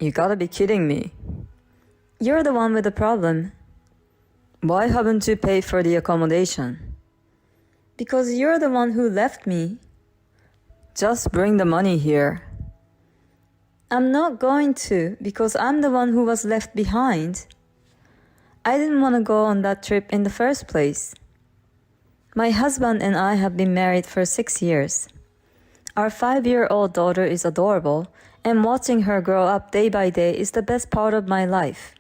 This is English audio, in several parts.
You gotta be kidding me. You're the one with the problem. Why haven't you paid for the accommodation? Because you're the one who left me. Just bring the money here. I'm not going to, because I'm the one who was left behind. I didn't want to go on that trip in the first place. My husband and I have been married for 6 years. Our 5-year-old daughter is adorable, and watching her grow up day by day is the best part of my life.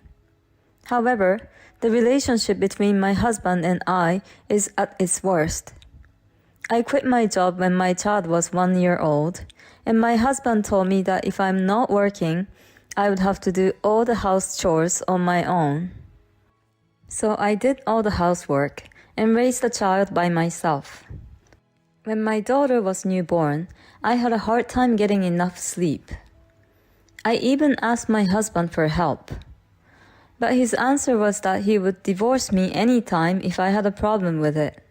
However, the relationship between my husband and I is at its worst. I quit my job when my child was 1 year old, and my husband told me that if I'm not working, I would have to do all the house chores on my own. So I did all the housework and raised the child by myself. When my daughter was newborn, I had a hard time getting enough sleep. I even asked my husband for help. But his answer was that he would divorce me anytime if I had a problem with it.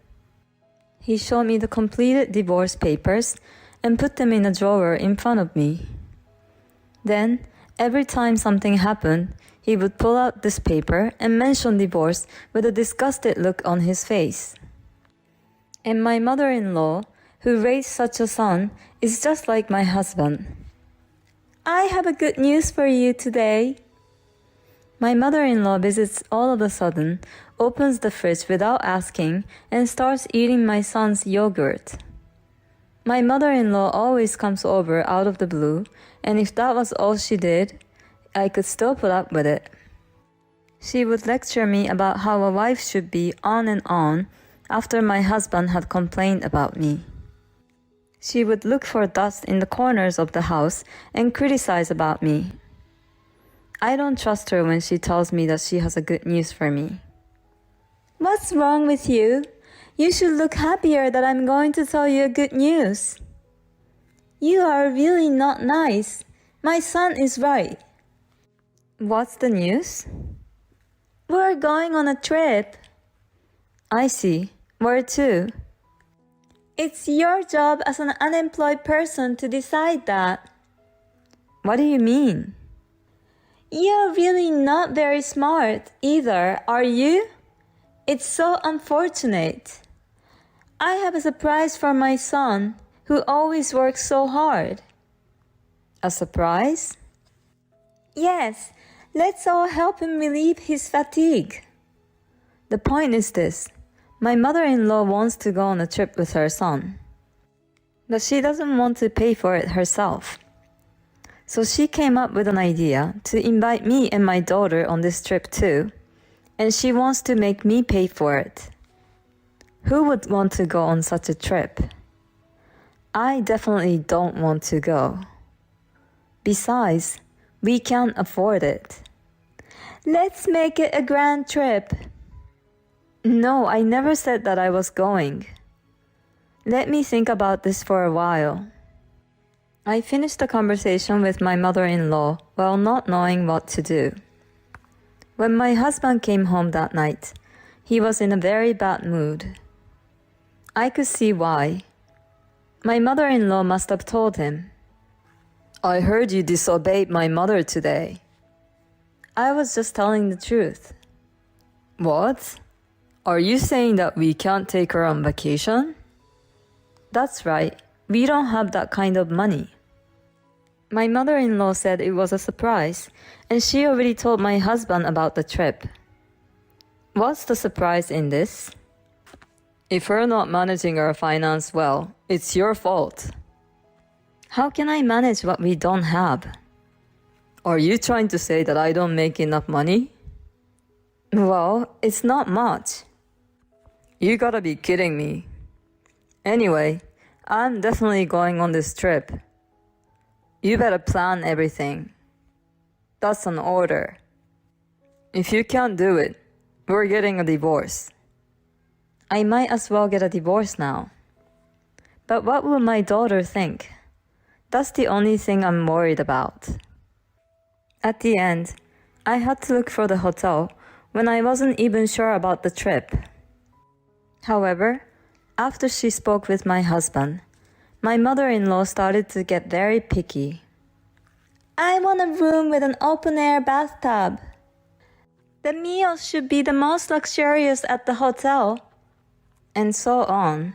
He showed me the completed divorce papers and put them in a drawer in front of me. Then, every time something happened, he would pull out this paper and mention divorce with a disgusted look on his face. And my mother-in-law, who raised such a son, is just like my husband. I have a good news for you today. My mother-in-law visits all of a sudden, opens the fridge without asking, and starts eating my son's yogurt. My mother-in-law always comes over out of the blue, and if that was all she did, I could still put up with it. She would lecture me about how a wife should be on and on after my husband had complained about me. She would look for dust in the corners of the house and criticize about me. I don't trust her when she tells me that she has a good news for me. What's wrong with you? You should look happier that I'm going to tell you good news. You are really not nice. My son is right. What's the news? We're going on a trip. I see. Where to? It's your job as an unemployed person to decide that. What do you mean? You're really not very smart either, are you? It's so unfortunate. I have a surprise for my son, who always works so hard. A surprise? Yes, let's all help him relieve his fatigue. The point is this. My mother-in-law wants to go on a trip with her son, but she doesn't want to pay for it herself. So she came up with an idea to invite me and my daughter on this trip too, and she wants to make me pay for it. Who would want to go on such a trip? I definitely don't want to go. Besides, we can't afford it. Let's make it a grand trip. No, I never said that I was going. Let me think about this for a while. I finished the conversation with my mother-in-law while not knowing what to do. When my husband came home that night, he was in a very bad mood. I could see why. My mother-in-law must have told him. I heard you disobeyed my mother today. I was just telling the truth. What? Are you saying that we can't take her on vacation? That's right. We don't have that kind of money. My mother-in-law said it was a surprise, and she already told my husband about the trip. What's the surprise in this? If we're not managing our finance well, it's your fault. How can I manage what we don't have? Are you trying to say that I don't make enough money? Well, it's not much. You gotta be kidding me. Anyway, I'm definitely going on this trip. You better plan everything. That's an order. If you can't do it, we're getting a divorce. I might as well get a divorce now. But what will my daughter think? That's the only thing I'm worried about. At the end, I had to look for the hotel when I wasn't even sure about the trip. However, after she spoke with my husband, my mother-in-law started to get very picky. I want a room with an open-air bathtub. The meals should be the most luxurious at the hotel. And so on.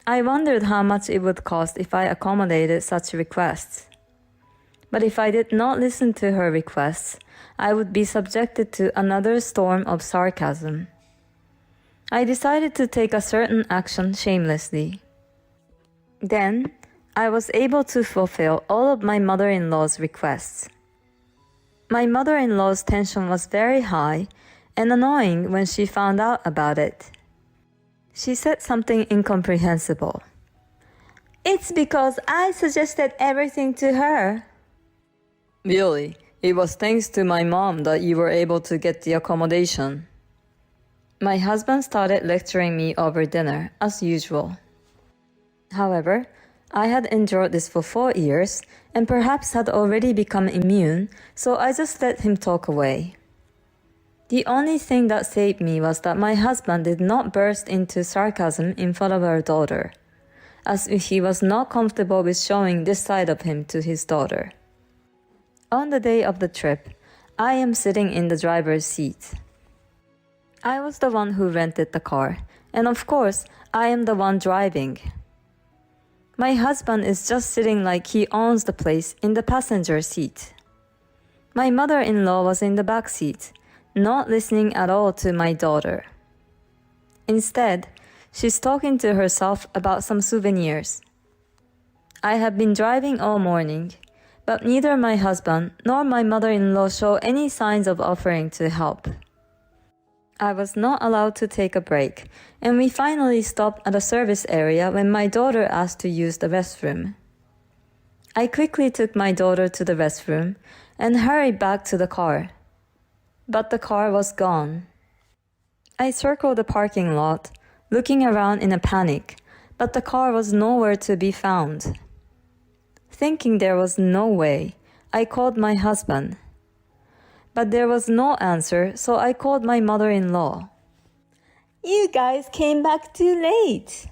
I wondered how much it would cost if I accommodated such requests. But if I did not listen to her requests, I would be subjected to another storm of sarcasm. I decided to take a certain action shamelessly. Then, I was able to fulfill all of my mother-in-law's requests. My mother-in-law's tension was very high and annoying when she found out about it. She said something incomprehensible. It's because I suggested everything to her. Really, it was thanks to my mom that you were able to get the accommodation. My husband started lecturing me over dinner, as usual. However, I had endured this for 4 years and perhaps had already become immune, so I just let him talk away. The only thing that saved me was that my husband did not burst into sarcasm in front of our daughter, as if he was not comfortable with showing this side of him to his daughter. On the day of the trip, I am sitting in the driver's seat. I was the one who rented the car, and of course, I am the one driving. My husband is just sitting like he owns the place in the passenger seat. My mother-in-law was in the back seat, not listening at all to my daughter. Instead, she's talking to herself about some souvenirs. I have been driving all morning, but neither my husband nor my mother-in-law show any signs of offering to help. I was not allowed to take a break, and we finally stopped at a service area when my daughter asked to use the restroom. I quickly took my daughter to the restroom and hurried back to the car. But the car was gone. I circled the parking lot, looking around in a panic, but the car was nowhere to be found. Thinking there was no way, I called my husband. But there was no answer, so I called my mother-in-law. You guys came back too late.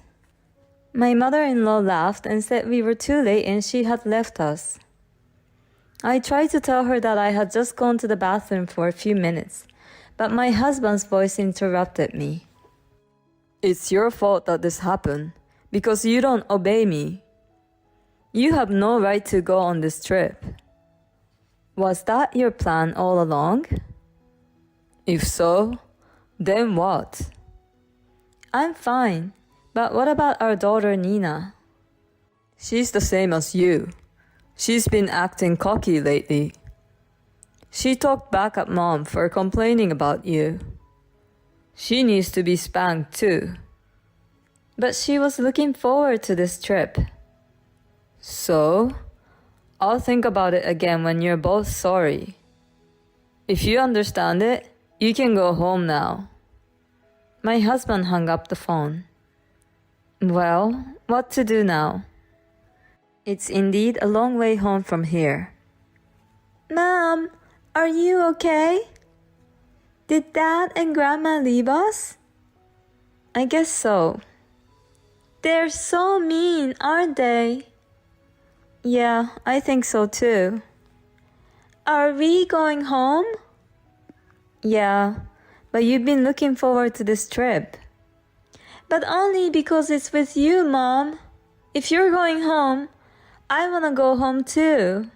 My mother-in-law laughed and said we were too late and she had left us. I tried to tell her that I had just gone to the bathroom for a few minutes, but my husband's voice interrupted me. It's your fault that this happened, because you don't obey me. You have no right to go on this trip. Was that your plan all along? If so, then what? I'm fine, but what about our daughter Nina? She's the same as you. She's been acting cocky lately. She talked back at Mom for complaining about you. She needs to be spanked too. But she was looking forward to this trip. So, I'll think about it again when you're both sorry. If you understand it, you can go home now. My husband hung up the phone. Well, what to do now? It's indeed a long way home from here. Mom, are you okay? Did Dad and Grandma leave us? I guess so. They're so mean, aren't they? Yeah, I think so too. Are we going home? Yeah, but you've been looking forward to this trip. But only because it's with you, Mom. If you're going home, I want to go home too.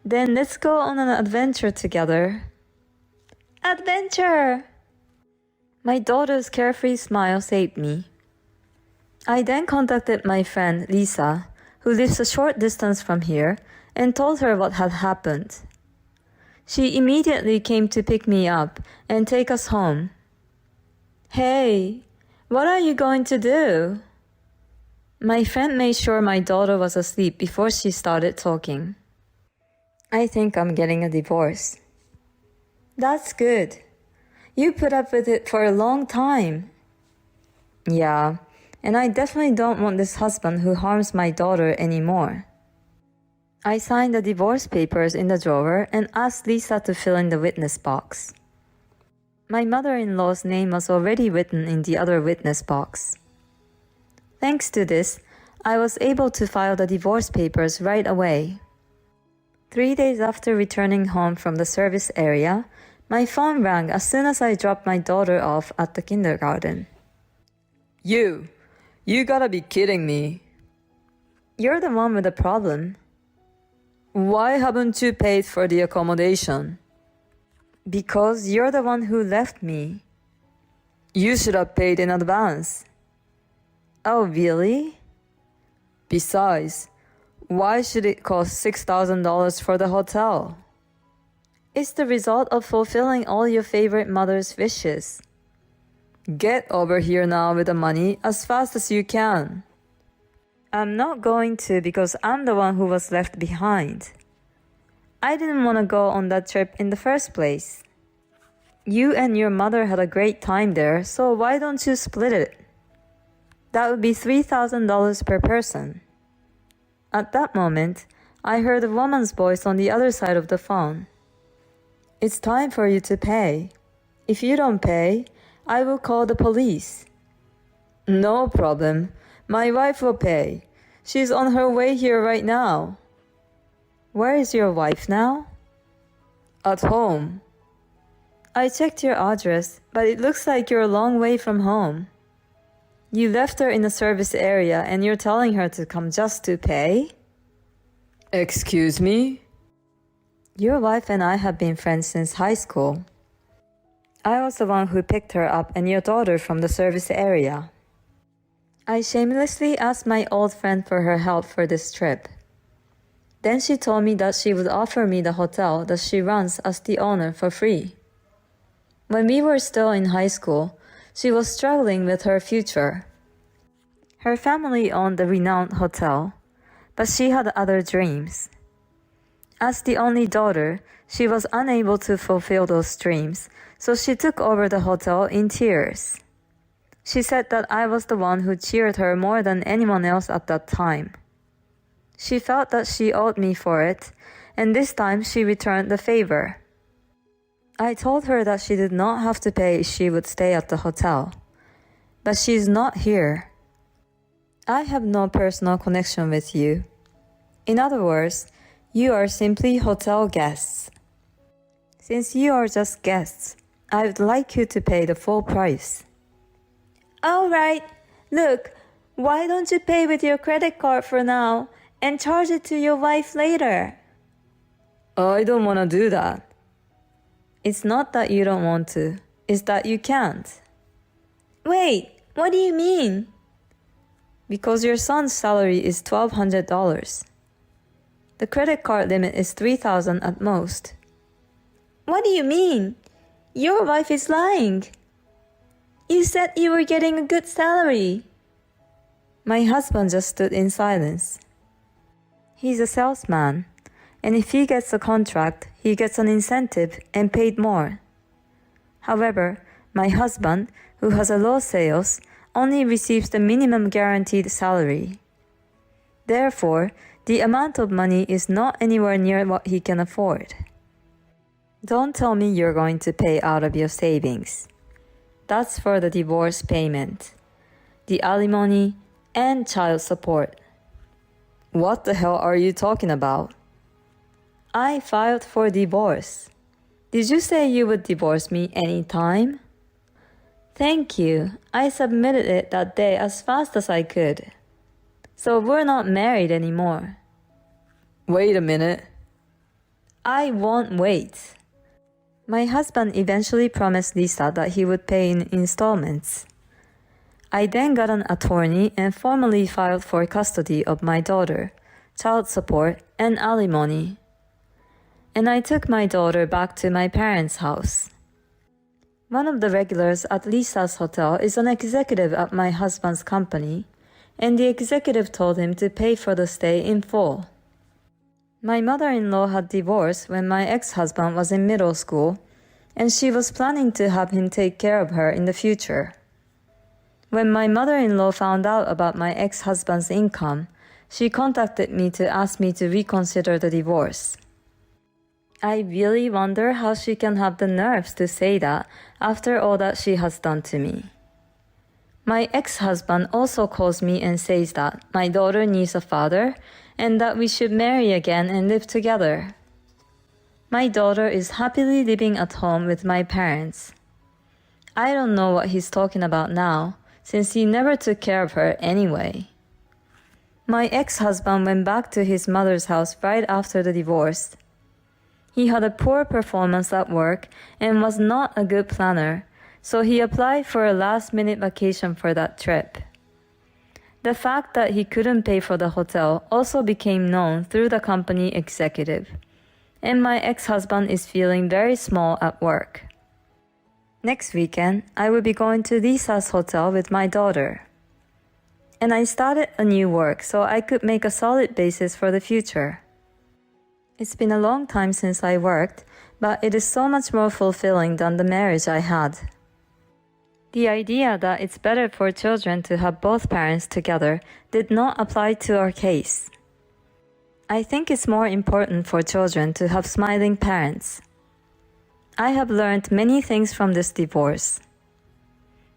Then let's go on an adventure together. Adventure! My daughter's carefree smile saved me. I then contacted my friend Lisa, who lives a short distance from here, and told her what had happened. She immediately came to pick me up and take us home. Hey, what are you going to do? My friend made sure my daughter was asleep before she started talking. I think I'm getting a divorce. That's good. You put up with it for a long time. Yeah, and I definitely don't want this husband who harms my daughter anymore. I signed the divorce papers in the drawer and asked Lisa to fill in the witness box. My mother-in-law's name was already written in the other witness box. Thanks to this, I was able to file the divorce papers right away. 3 days after returning home from the service area, my phone rang as soon as I dropped my daughter off at the kindergarten. You gotta be kidding me. You're the one with the problem. Why haven't you paid for the accommodation? Because you're the one who left me. You should have paid in advance. Oh, really? Besides, why should it cost $6,000 for the hotel? It's the result of fulfilling all your favorite mother's wishes. Get over here now with the money as fast as you can. I'm not going to because I'm the one who was left behind. I didn't want to go on that trip in the first place. You and your mother had a great time there, so why don't you split it? That would be $3,000 per person. At that moment, I heard a woman's voice on the other side of the phone. It's time for you to pay. If you don't pay, I will call the police. No problem. My wife will pay. She's on her way here right now. Where is your wife now? At home. I checked your address, but it looks like you're a long way from home. You left her in the service area and you're telling her to come just to pay? Excuse me? Your wife and I have been friends since high school. I was the one who picked her up and your daughter from the service area. I shamelessly asked my old friend for her help for this trip. Then she told me that she would offer me the hotel that she runs as the owner for free. When we were still in high school, she was struggling with her future. Her family owned the renowned hotel, but she had other dreams. As the only daughter, she was unable to fulfill those dreams, so she took over the hotel in tears. She said that I was the one who cheered her more than anyone else at that time. She felt that she owed me for it, and this time she returned the favor. I told her that she did not have to pay if she would stay at the hotel. But she's not here. I have no personal connection with you. In other words, you are simply hotel guests. Since you are just guests, I would like you to pay the full price. All right. Look, why don't you pay with your credit card for now and charge it to your wife later? I don't want to do that. It's not that you don't want to, it's that you can't. Wait, what do you mean? Because your son's salary is $1,200. The credit card limit is $3,000 at most. What do you mean? Your wife is lying. You said you were getting a good salary. My husband just stood in silence. He's a salesman, and if he gets a contract, he gets an incentive and paid more. However, my husband, who has a low sales, only receives the minimum guaranteed salary. Therefore, the amount of money is not anywhere near what he can afford. Don't tell me you're going to pay out of your savings. That's for the divorce payment, the alimony, and child support. What the hell are you talking about? I filed for divorce. Did you say you would divorce me anytime? Thank you. I submitted it that day as fast as I could. So we're not married anymore. Wait a minute. I won't wait. My husband eventually promised Lisa that he would pay in installments. I then got an attorney and formally filed for custody of my daughter, child support, and alimony. And I took my daughter back to my parents' house. One of the regulars at Lisa's hotel is an executive at my husband's company, and the executive told him to pay for the stay in full. My mother-in-law had divorced when my ex-husband was in middle school, and she was planning to have him take care of her in the future. When my mother-in-law found out about my ex-husband's income, she contacted me to ask me to reconsider the divorce. I really wonder how she can have the nerves to say that after all that she has done to me. My ex-husband also calls me and says that my daughter needs a father and that we should marry again and live together. My daughter is happily living at home with my parents. I don't know what he's talking about now, since he never took care of her anyway. My ex-husband went back to his mother's house right after the divorce. He had a poor performance at work and was not a good planner, so he applied for a last-minute vacation for that trip. The fact that he couldn't pay for the hotel also became known through the company executive, and my ex-husband is feeling very small at work. Next weekend, I will be going to Lisa's hotel with my daughter. And I started a new work so I could make a solid basis for the future. It's been a long time since I worked, but it is so much more fulfilling than the marriage I had. The idea that it's better for children to have both parents together did not apply to our case. I think it's more important for children to have smiling parents. I have learned many things from this divorce.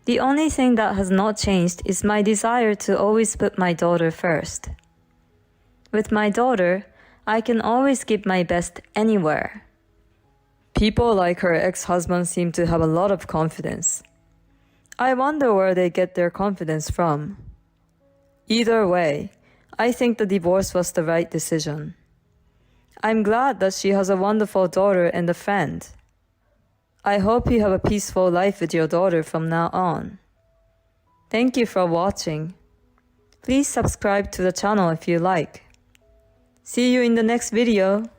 The only thing that has not changed is my desire to always put my daughter first. With my daughter, I can always give my best anywhere. People like her ex-husband seem to have a lot of confidence. I wonder where they get their confidence from. Either way, I think the divorce was the right decision. I'm glad that she has a wonderful daughter and a friend. I hope you have a peaceful life with your daughter from now on. Thank you for watching. Please subscribe to the channel if you like. See you in the next video.